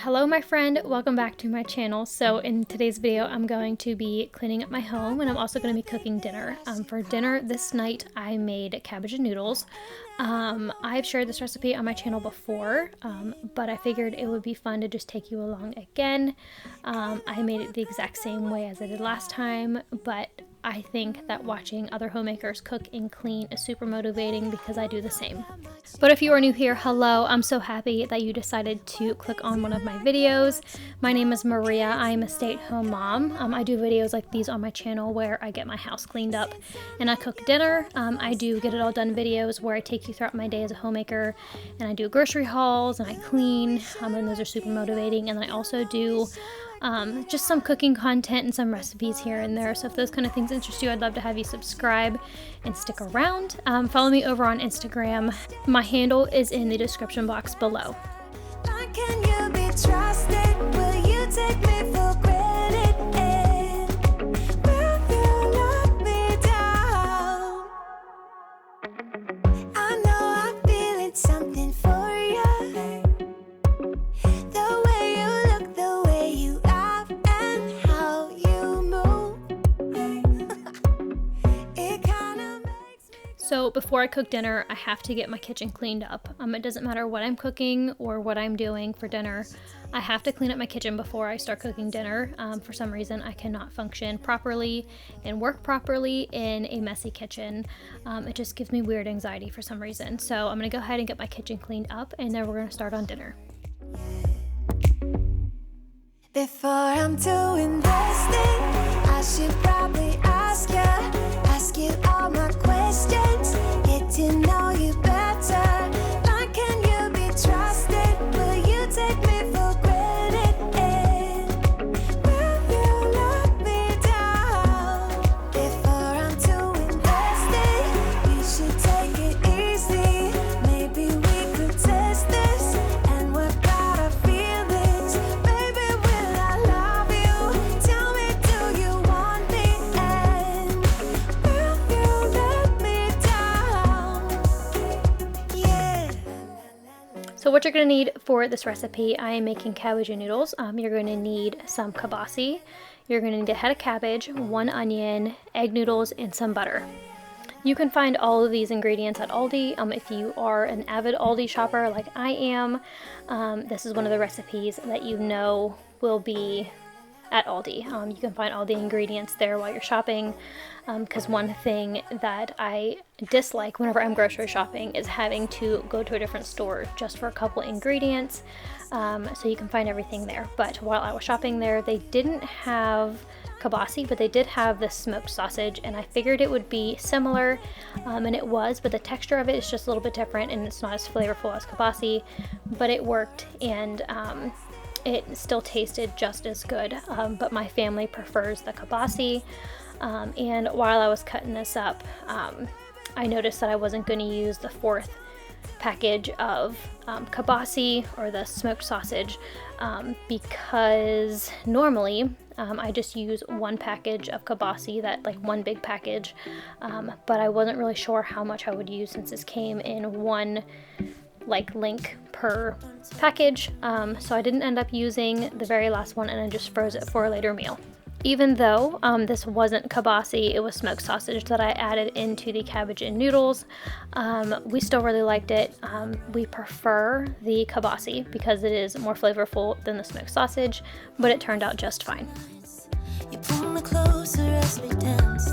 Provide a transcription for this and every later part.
Hello my friend, welcome back to my channel. So in today's video I'm going to be cleaning up my home and I'm also going to be cooking dinner. For dinner this night I made cabbage and noodles. I've shared this recipe on my channel before, but I figured it would be fun to just take you along again. I made it the exact same way as I did last time, but I think that watching other homemakers cook and clean is super motivating because I do the same. But if you are new here, hello, I'm so happy that you decided to click on one of my videos. My name is Maria, I am a stay-at-home mom. I do videos like these on my channel where I get my house cleaned up and I cook dinner. I do get it all done videos where I take you throughout my day as a homemaker and I do grocery hauls and I clean, and those are super motivating. And then I also do just some cooking content and some recipes here and there. So if those kind of things interest you, I'd love to have you subscribe and stick around. Follow me over on Instagram. My handle is in the description box below. Can you be trusted? Will you take me for granted? Will you let me down? I know I'm feeling something for you. The way you look, the way you laugh, and how you move. It kinda makes me. So before I cook dinner, I have to get my kitchen cleaned up. It doesn't matter what I'm cooking or what I'm doing for dinner. I have to clean up my kitchen before I start cooking dinner. For some reason, I cannot function properly and work properly in a messy kitchen. It just gives me weird anxiety for some reason. So I'm gonna go ahead and get my kitchen cleaned up and then we're gonna start on dinner. Before I'm too invested, I should probably ask you all my questions, get to know you better. Like, can you be trusted? Will you take me for granted? Will you let me down? Before I'm too invested, you should take it easy. Maybe we could test this and work out our feelings. Baby, will I love you? Tell me, do you want me? And will you let me down? Yeah. So what you're going to need for this recipe, I am making cabbage and noodles. You're going to need some kielbasa. You're going to need a head of cabbage, 1 onion, egg noodles, and some butter. You can find all of these ingredients at Aldi. If you are an avid Aldi shopper like I am, this is one of the recipes that you know will be at Aldi. You can find all the ingredients there while you're shopping, because one thing that I dislike whenever I'm grocery shopping is having to go to a different store just for a couple ingredients. So you can find everything there. But while I was shopping there, they didn't have kielbasa, but they did have the smoked sausage, and I figured it would be similar, and it was, but the texture of it is just a little bit different and it's not as flavorful as kielbasa, but it worked, and it still tasted just as good, but my family prefers the kielbasa. And while I was cutting this up, I noticed that I wasn't going to use the 4th package of kielbasa or the smoked sausage, because normally I just use 1 package of kielbasa, that like 1 big package, but I wasn't really sure how much I would use since this came in 1 like link per package, so I didn't end up using the very last one and I just froze it for a later meal. Even though this wasn't kielbasa, it was smoked sausage that I added into the cabbage and noodles, we still really liked it. We prefer the kielbasa because it is more flavorful than the smoked sausage, but it turned out just fine. You pull me closer as we dance.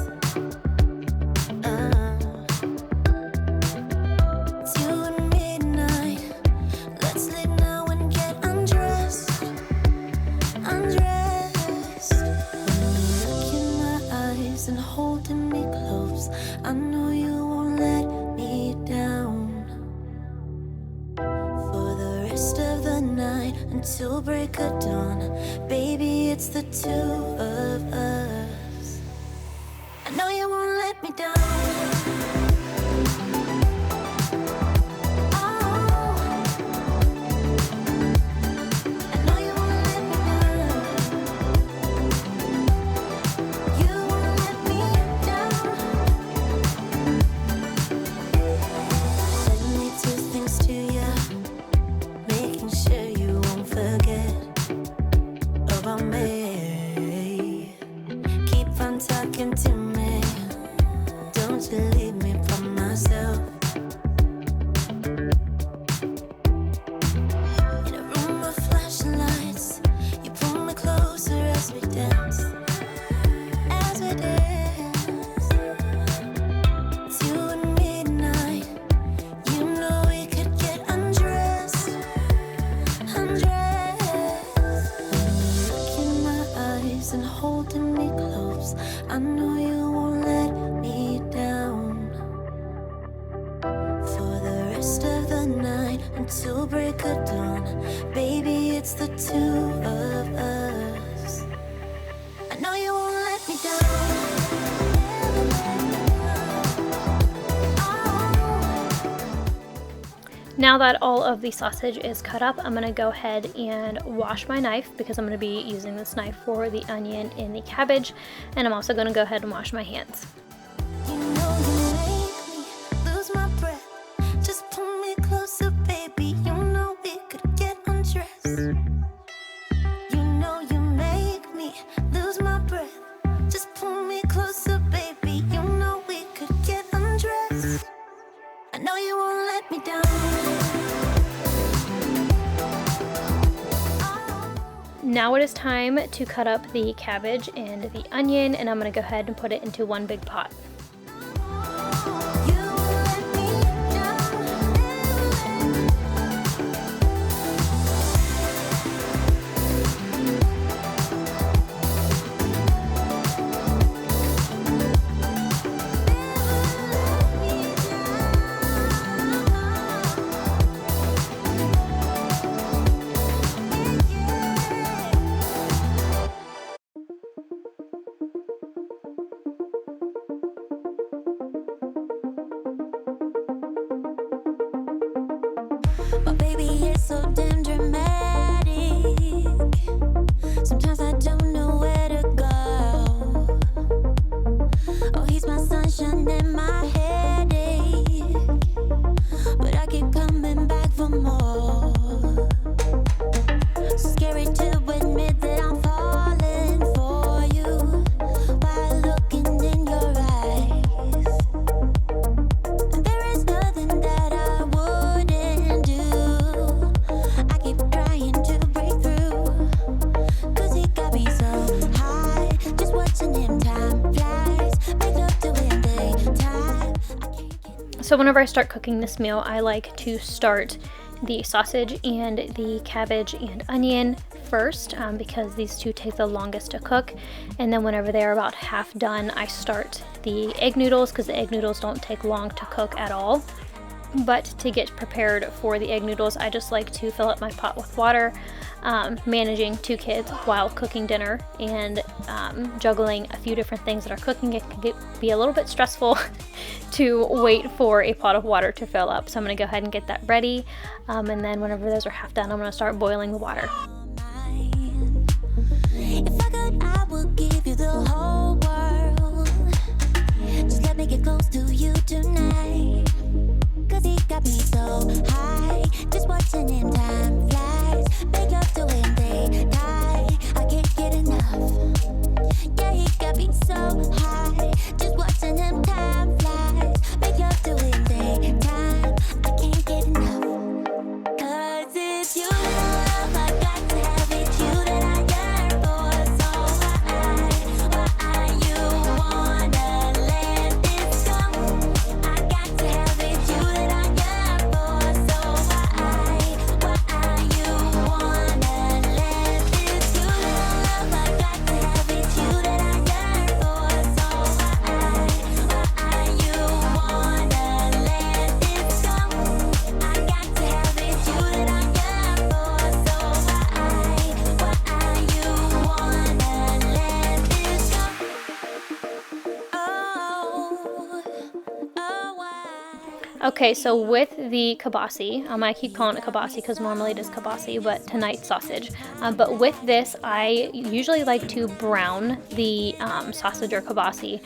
It's you and midnight. Let's leave now and get undressed. Undressed. When you look in my eyes and holding me close, I know you won't let me down. For the rest of the night until break of dawn, baby, it's the 2 of us. I know you won't let me down. Oh, I know you won't let me down. You won't let me down. Let me do things to you, making sure you won't forget. two of us. I know you won't let me down. Now that all of the sausage is cut up, I'm gonna go ahead and wash my knife because I'm gonna be using this knife for the onion and the cabbage, and I'm also gonna go ahead and wash my hands. You know you make me lose my breath. Just pull me closer, baby. You know we could get undressed. You know you make me lose my breath. Just pull me closer, baby. You know we could get undressed. I know you won't let me down. Now it is time to cut up the cabbage and the onion, and I'm gonna go ahead and put it into one big pot. You won't let me oh, baby, it's so damn dramatic. Sometimes I don't know where to go. Oh, he's my sunshine and my headache, but I keep coming back for more. So scary to admit that I'm falling for you while looking in your eyes. And there is nothing that I wouldn't do. I keep trying to break through, 'cause he got me so high. Just watching him, time flies. Make love to him daytime. I can't get So whenever I start cooking this meal, I like to start the sausage and the cabbage and onion first because these two take the longest to cook, and then whenever they're about half done, I start the egg noodles because the egg noodles don't take long to cook at all. But to get prepared for the egg noodles, I just like to fill up my pot with water. Managing 2 kids while cooking dinner and juggling a few different things that are cooking, it can be a little bit stressful to wait for a pot of water to fill up. So I'm going to go ahead and get that ready, and then whenever those are half done, I'm going to start boiling the water. mine. If I could, I would give you the whole world. Just let me get close to you tonight. 'Cause he got me so high. Just watching him, time flies. Make love to him, they die. I can't get enough. Yeah, he got me so high. Just watching him, time flies. Make love to him, they die. I can't get enough. 'Cause it's you that I love, I got to have it. You that I yearn for, so why you wanna let this go? I got to have it. You that I yearn for, so why you wanna let this? You that I love, I got to have it. You that I yearn for, so why you wanna let this go? I got to have it. You that I yearn for, so why you wanna let this go? Why? Okay, so with the kibasi, I keep calling it kibasi because normally it is kibasi, but tonight's sausage. But with this, I usually like to brown the sausage or kibasi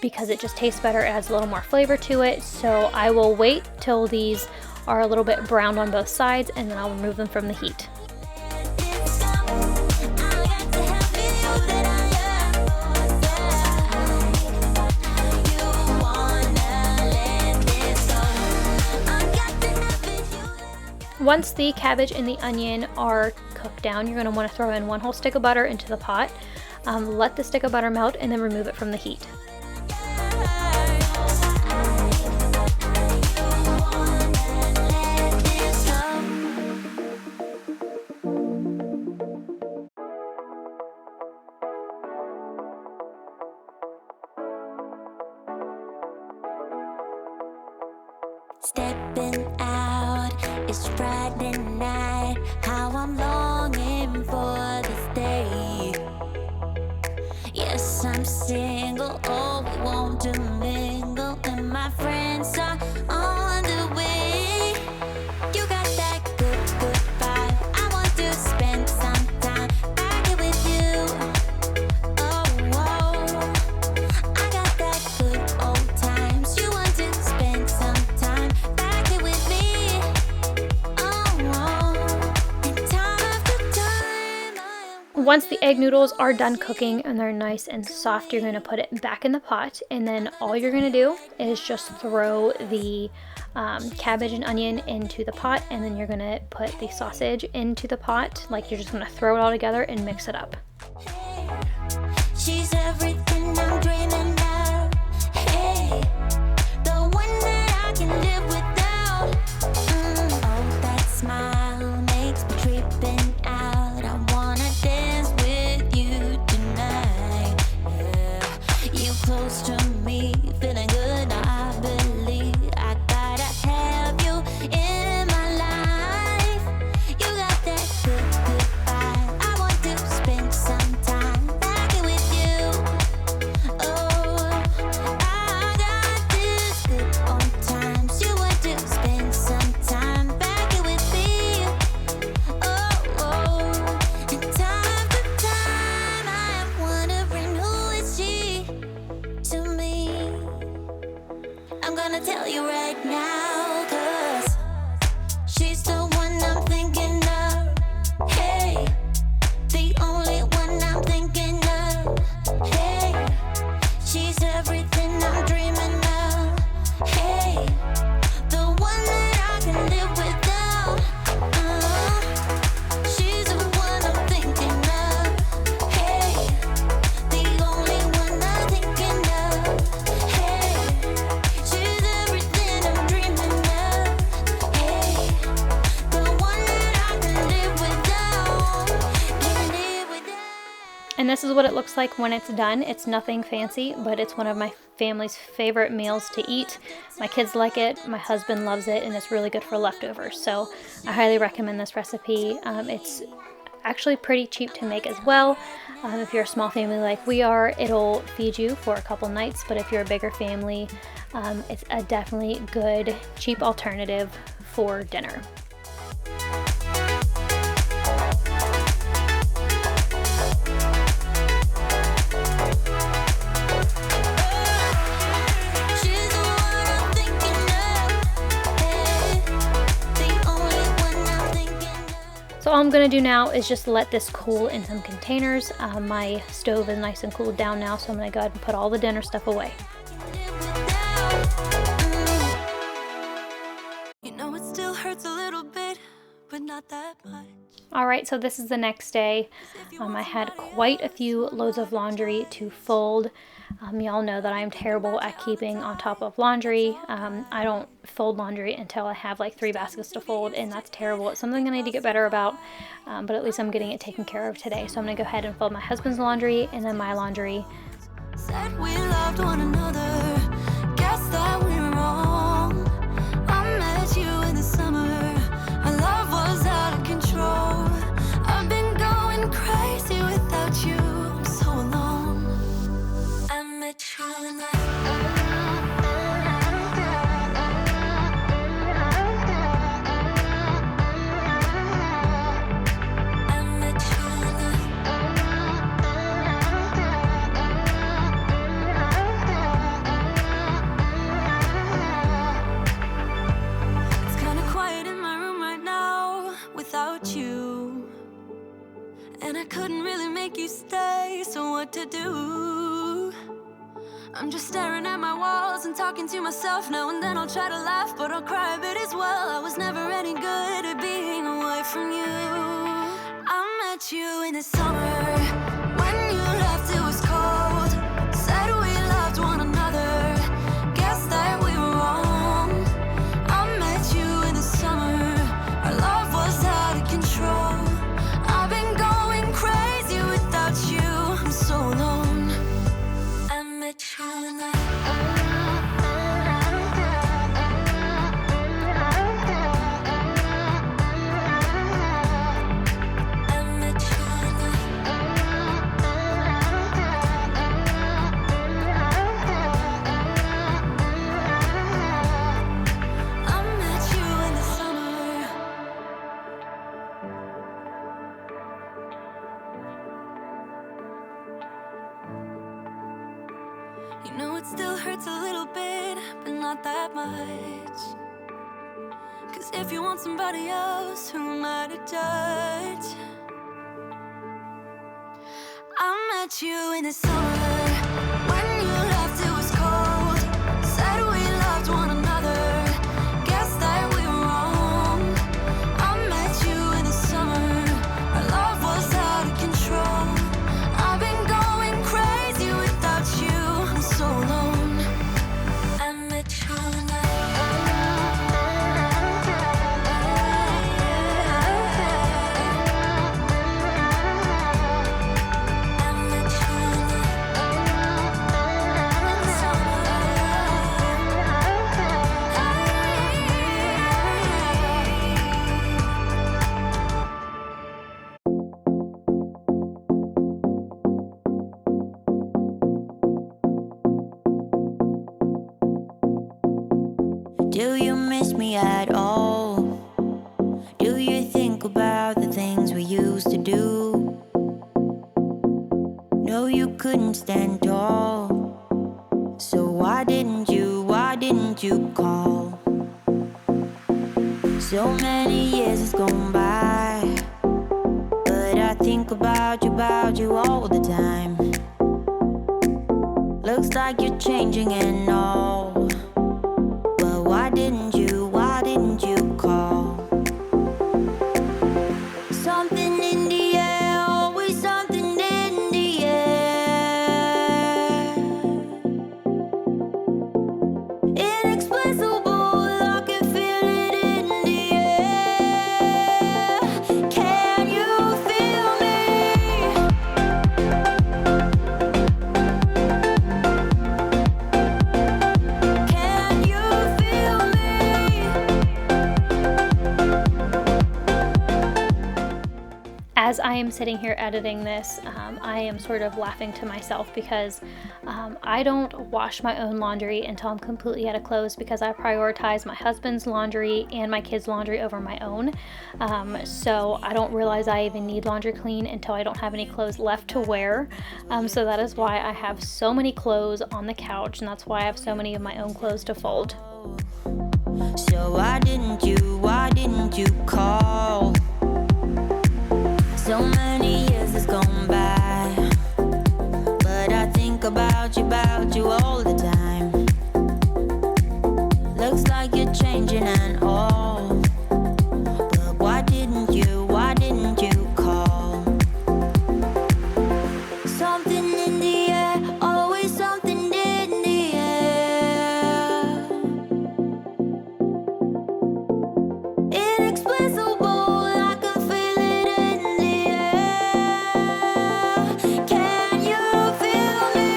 because it just tastes better. It adds a little more flavor to it. So I will wait till these are a little bit browned on both sides, and then I'll remove them from the heat. Once the cabbage and the onion are cooked down, you're going to want to throw in 1 whole stick of butter into the pot. Let the stick of butter melt and then remove it from the heat. Stepping out, it's Friday night. How I'm longing to mingle, and my friends are on the way. You got that good, good vibe. I want to spend some time back here with you. Oh, whoa. I got that good old times. You want to spend some time back here with me. Oh, whoa. And time after time, Once the egg noodles are done cooking and they're nice and soft, you're going to put it back in the pot, and then all you're going to do is just throw the cabbage and onion into the pot, and then you're going to put the sausage into the pot. Like, you're just going to throw it all together and mix it up. she's everything I'm dreaming of. Hey, the one that I can live without. Oh, that smile makes me tripping out. I wanna dance with you tonight. Yeah, you close to me, feeling good. I believe I gotta have you in my life. You got that good, good vibe. I want to spend some time back here with you. Oh, I got this good old times. You want to spend some time back here with me. Oh, and time after time, I am wondering who is she to me. I'm gonna tell you right now, 'cause she's the one I'm thinking of. Hey, the only one I'm thinking of. Hey, she's everything I'm dreaming of. Hey, the one that I can live without. She's the one I'm thinking of. Hey, the only one I'm thinking of. Hey, she's everything I'm dreaming of. Hey, the one that I can live without. Can live without. And this is what it looks like when it's done. It's nothing fancy, but it's one of my family's favorite meals to eat. My kids like it, my husband loves it, and it's really good for leftovers. So I highly recommend this recipe. It's actually pretty cheap to make as well. If you're a small family like we are, it'll feed you for a couple nights, but if you're a bigger family, it's a definitely good, cheap alternative for dinner. She's the one I'm thinking of. Hey, the only one I'm thinking of. So all I'm going to do now is just let this cool in some containers. My stove is nice and cooled down now, so I'm going to go ahead and put all the dinner stuff away. You know it still hurts a little bit, but not that much. Alright, so this is the next day. I had quite a few loads of laundry to fold. Y'all know that I'm terrible at keeping on top of laundry. I don't fold laundry until I have like 3 baskets to fold, and that's terrible. It's something I need to get better about, but at least I'm getting it taken care of today. So I'm going to go ahead and fold my husband's laundry and then my laundry. Said we loved one another. Guess that we were wrong. I met you in the summer. Our love was out of control. I've been going crazy without you. I'm so alone. I met you in the I met you in It's kinda quiet in my room right now without you. And I couldn't really make you stay, so what to do? I'm just staring at my walls and talking to myself. Now and then I'll try to laugh, but I'll cry a bit as well. I was never any good at being away from you. I met you in the summer. When you left it was cold. Said we loved one another. Guess that we were wrong. I met you in the summer. Our love was out of control. I've been going crazy without you. I'm so alone. I met you in the I met you in the You know it still hurts a little bit, but not that much. 'Cause if you want somebody else, who am I to judge? I met you in the summer, when you left it was cold. Said we loved one another, guess that we were wrong. I met you in the summer, our love was out of control. I've been going crazy without you, I'm so alone. I met you in the Do you miss me at all? Do you think about the things we used to do? No, you couldn't stand tall. So why didn't you call? So many years has gone by, but I think about you all the time. Looks like you're changing and all. Why didn't you call? Something in the air, always something in the air. Inexplicable, I can feel it in the air. Can you feel me? Can you feel me? As I am sitting here editing this, I am sort of laughing to myself because I don't wash my own laundry until I'm completely out of clothes, because I prioritize my husband's laundry and my kids' laundry over my own. So I don't realize I even need laundry clean until I don't have any clothes left to wear. So that is why I have so many clothes on the couch, and that's why I have so many of my own clothes to fold. So why didn't you call? So many years has gone by, but I think about you all the time. Looks like you're changing and all, but why didn't you call? Something in the air, always something in the air. Inexplicable, I can feel it in the air. Can you feel me?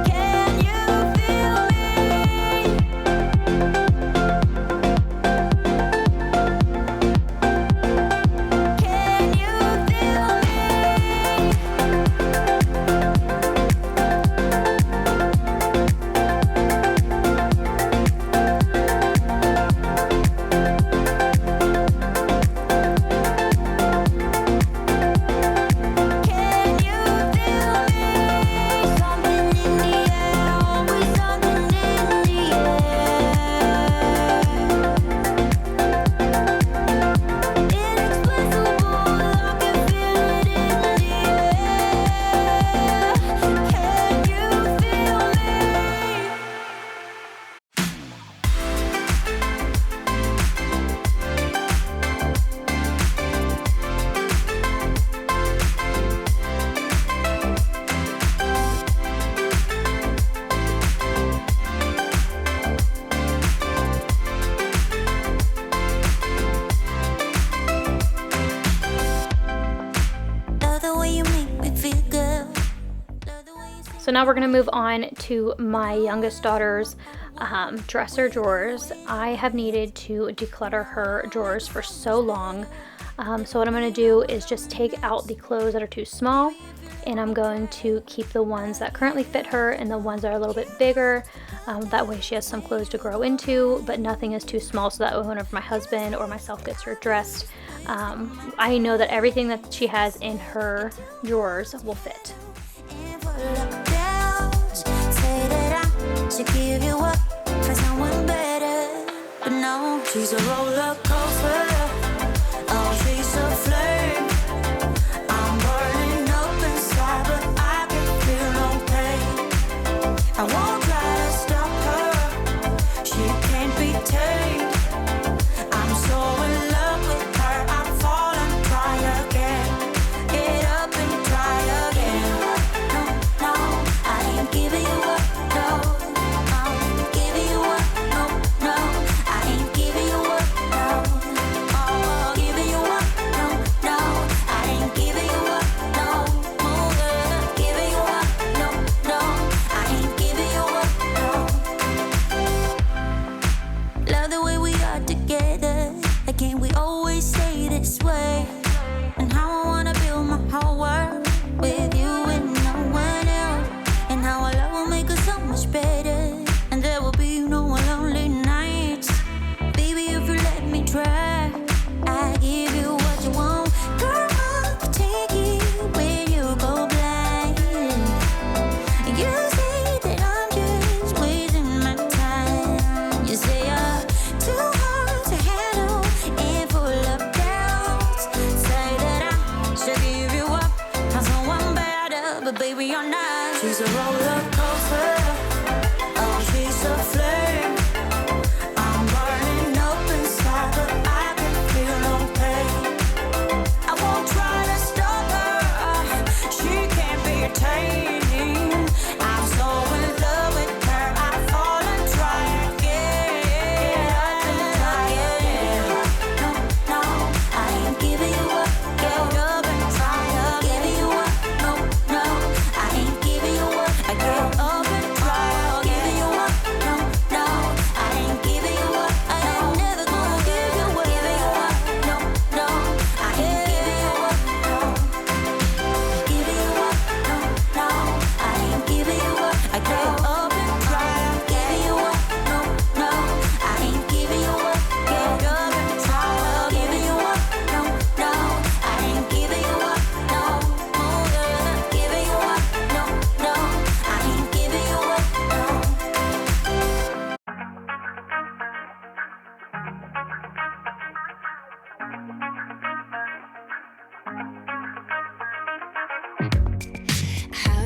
Can you feel me? Can you feel me? Can you feel me? Something in the air, always something in the air. Inexplicable, I can feel it in the air. Can you feel me? Love the way you make me feel good. Love the way you say So now we're going to move on to my youngest daughter's dresser drawers. I have needed to declutter her drawers for so long. So what I'm going to do is just take out the clothes that are too small, and I'm going to keep the ones that currently fit her and the ones that are a little bit bigger. That way she has some clothes to grow into, but nothing is too small, so that way whenever my husband or myself gets her dressed, I know that everything that she has in her drawers will fit. To give you up for someone better, but no, she's a roller coaster. Oh, she's a flame. I'm burning up inside, but I can feel no pain. I won't try to stop her. She can't be tamed. I'm so in love with her. I fall and try again. Get up and try again. No, no, I ain't giving you up. No.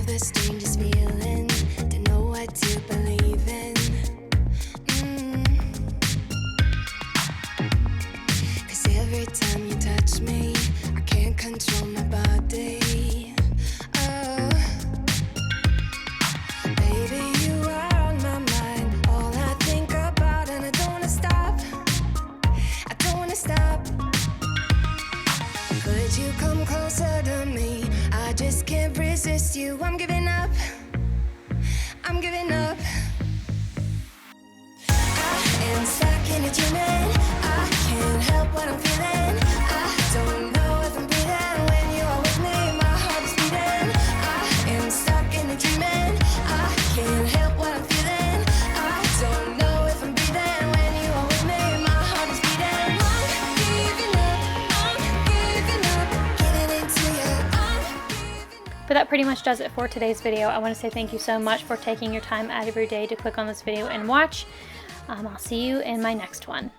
the strangest feeling to know what to believe in. Cause every time you touch me, I can't control my body. Oh, baby, you are on my mind. All I think about, and I don't wanna stop. I don't wanna stop. Could you come closer to me? I just can't resist you. I'm giving up. I'm giving up. I am stuck in a dreaming. I can't help what I'm feeling. I don't know if I'm breathing when you are with me. My heart is beating. I am stuck in a dreaming. I can't help what I'm feeling. I don't know if I'm breathing when you are with me. My heart is beating. I'm giving up. I'm giving up. Getting into you. I'm giving up. But that pretty much does it for today's video. I want to say thank you so much for taking your time out of your day to click on this video and watch. I'll see you in my next one.